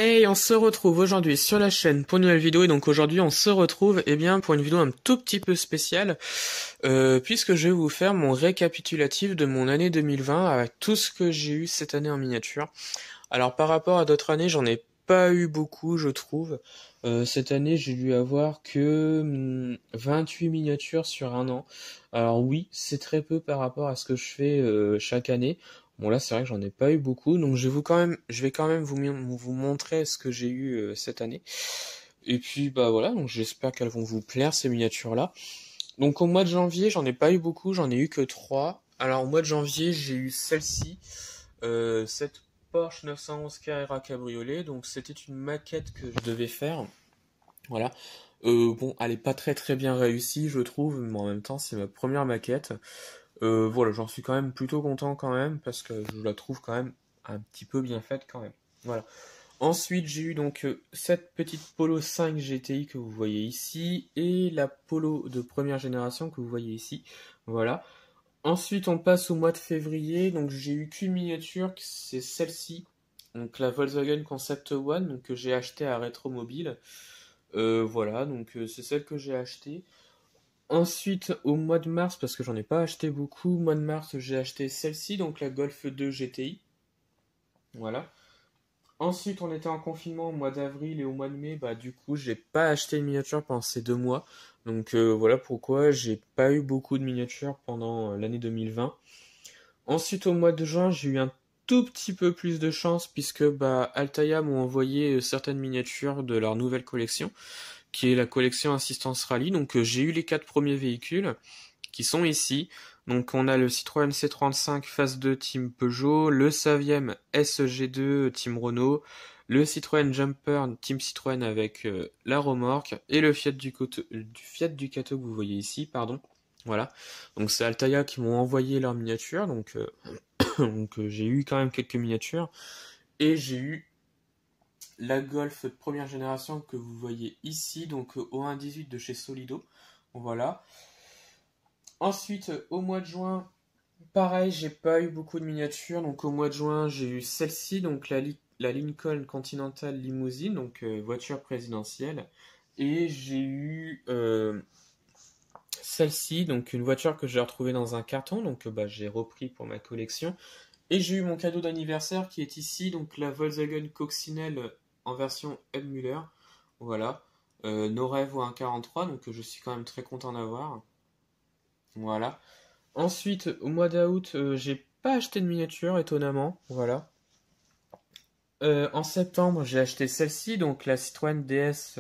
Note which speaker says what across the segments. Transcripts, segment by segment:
Speaker 1: Hey, on se retrouve aujourd'hui sur la chaîne pour une nouvelle vidéo et donc aujourd'hui on se retrouve pour une vidéo un tout petit peu spéciale puisque je vais vous faire mon récapitulatif de mon année 2020 avec tout ce que j'ai eu cette année en miniature. Alors par rapport à d'autres années, j'en ai pas eu beaucoup je trouve. Cette année j'ai dû avoir que 28 miniatures sur un an. Alors oui, c'est très peu par rapport à ce que je fais chaque année. Bon là c'est vrai que j'en ai pas eu beaucoup, donc je vais quand même vous montrer ce que j'ai eu cette année. Et puis bah voilà, donc j'espère qu'elles vont vous plaire ces miniatures là. Donc au mois de janvier j'en ai pas eu beaucoup, j'en ai eu que 3. Alors au mois de janvier j'ai eu celle-ci, cette Porsche 911 Carrera Cabriolet, donc c'était une maquette que je devais faire. Voilà. Bon, elle est pas très bien réussie je trouve, mais en même temps c'est ma première maquette. Voilà, j'en suis quand même plutôt content quand même parce que je la trouve quand même un petit peu bien faite quand même. Voilà. Ensuite, j'ai eu donc cette petite Polo 5 GTI que vous voyez ici et la Polo de première génération que vous voyez ici. Voilà. Ensuite, on passe au mois de février. Donc, j'ai eu qu'une miniature, c'est celle-ci. Donc, la Volkswagen Concept One, donc que j'ai acheté à Rétromobile. Voilà, donc c'est celle que j'ai achetée. Ensuite, au mois de mars, parce que j'en ai pas acheté beaucoup, au mois de mars, j'ai acheté celle-ci, donc la Golf 2 GTI. Voilà. Ensuite, on était en confinement au mois d'avril et au mois de mai, bah du coup, j'ai pas acheté de miniature pendant ces 2 mois. Donc voilà pourquoi j'ai pas eu beaucoup de miniatures pendant l'année 2020. Ensuite, au mois de juin, j'ai eu un tout petit peu plus de chance puisque bah Altaïa m'ont envoyé certaines miniatures de leur nouvelle collection, qui est la collection Assistance Rallye. Donc j'ai eu les 4 premiers véhicules qui sont ici. Donc on a le Citroën C35 Phase 2 Team Peugeot, le Saviem SG2 Team Renault, le Citroën Jumper Team Citroën avec la remorque et le Fiat Ducato que vous voyez ici, pardon. Voilà. Donc c'est Altaïa qui m'ont envoyé leurs miniatures, donc, j'ai eu quand même quelques miniatures et j'ai eu la Golf de première génération que vous voyez ici, donc au 1.18 de chez Solido. Voilà. Ensuite, au mois de juin, pareil, j'ai pas eu beaucoup de miniatures. Donc au mois de juin, j'ai eu celle-ci, donc la Lincoln Continental Limousine, donc voiture présidentielle. Et j'ai eu celle-ci, donc une voiture que j'ai retrouvée dans un carton, donc bah, j'ai repris pour ma collection. Et j'ai eu mon cadeau d'anniversaire qui est ici, donc la Volkswagen Coccinelle en version Muller. Voilà. Nos rêves ou un 43, donc je suis quand même très content d'avoir. Voilà. Ensuite, au mois d'août, j'ai pas acheté de miniature, étonnamment. Voilà. En septembre, j'ai acheté celle-ci, donc la Citroën DS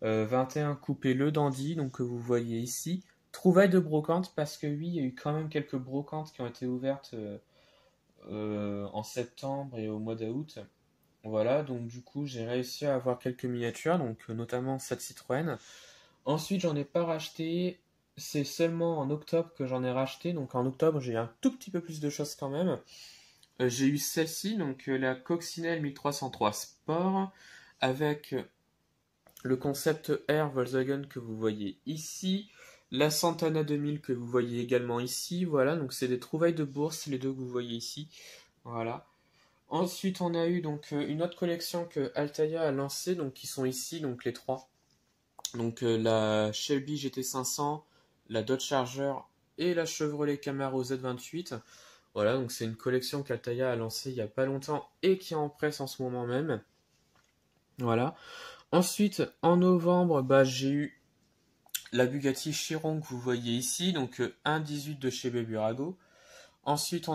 Speaker 1: 21 coupé Le Dandy, donc que vous voyez ici. Trouvaille de brocante, parce que oui, il y a eu quand même quelques brocantes qui ont été ouvertes en septembre et au mois d'août. Voilà, donc du coup, j'ai réussi à avoir quelques miniatures, donc notamment cette Citroën. Ensuite, j'en ai pas racheté. C'est seulement en octobre que j'en ai racheté. Donc en octobre, j'ai eu un tout petit peu plus de choses quand même. J'ai eu celle-ci, donc la Coccinelle 1303 Sport, avec le concept R Volkswagen que vous voyez ici. La Santana 2000 que vous voyez également ici. Voilà, donc c'est des trouvailles de bourse, les deux que vous voyez ici. Voilà. Ensuite, on a eu donc une autre collection que Altaïa a lancée, donc qui sont ici, donc les trois. Donc la Shelby GT500, la Dodge Charger et la Chevrolet Camaro Z28. Voilà, donc c'est une collection qu'Altaïa a lancée il n'y a pas longtemps et qui est en presse en ce moment même. Voilà. Ensuite, en novembre, bah, j'ai eu la Bugatti Chiron que vous voyez ici, donc 1.18 de chez Beburago. Ensuite,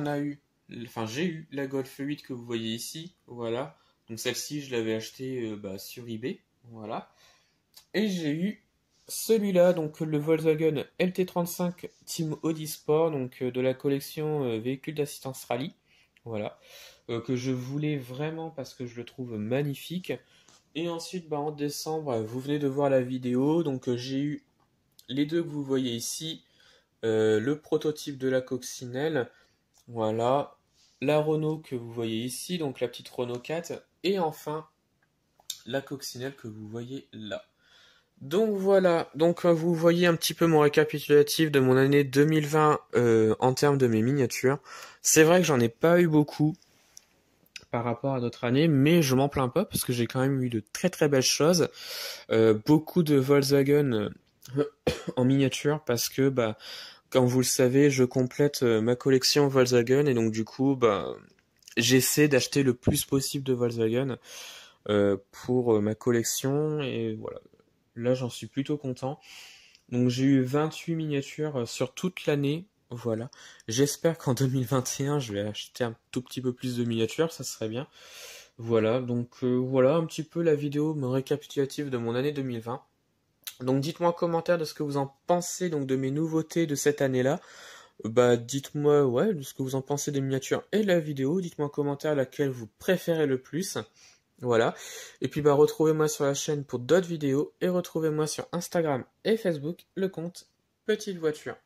Speaker 1: j'ai eu la Golf 8 que vous voyez ici. Voilà. Donc celle-ci, je l'avais achetée sur eBay. Voilà. Et j'ai eu celui-là, donc le Volkswagen LT35 Team Audi Sport, donc de la collection véhicule d'assistance rallye. Voilà. Que je voulais vraiment parce que je le trouve magnifique. Et ensuite, bah, en décembre, vous venez de voir la vidéo, donc j'ai eu les deux que vous voyez ici. Le prototype de la coccinelle. Voilà. La Renault que vous voyez ici, donc la petite Renault 4. Et enfin, la coccinelle que vous voyez là. Donc voilà, donc vous voyez un petit peu mon récapitulatif de mon année 2020 en termes de mes miniatures. C'est vrai que j'en ai pas eu beaucoup, par rapport à d'autres années, mais je m'en plains pas parce que j'ai quand même eu de très très belles choses. Beaucoup de Volkswagen en miniature parce que comme vous le savez, je complète ma collection Volkswagen et donc du coup j'essaie d'acheter le plus possible de Volkswagen pour ma collection et voilà. Là j'en suis plutôt content. Donc j'ai eu 28 miniatures sur toute l'année. Voilà. J'espère qu'en 2021 je vais acheter un tout petit peu plus de miniatures, ça serait bien. Voilà, donc voilà un petit peu la vidéo récapitulative de mon année 2020. Donc dites-moi en commentaire de ce que vous en pensez donc de mes nouveautés de cette année-là. Dites-moi ouais de ce que vous en pensez des miniatures et de la vidéo. Dites-moi en commentaire laquelle vous préférez le plus. Voilà. Et puis retrouvez-moi sur la chaîne pour d'autres vidéos et retrouvez-moi sur Instagram et Facebook le compte Petite Voiture.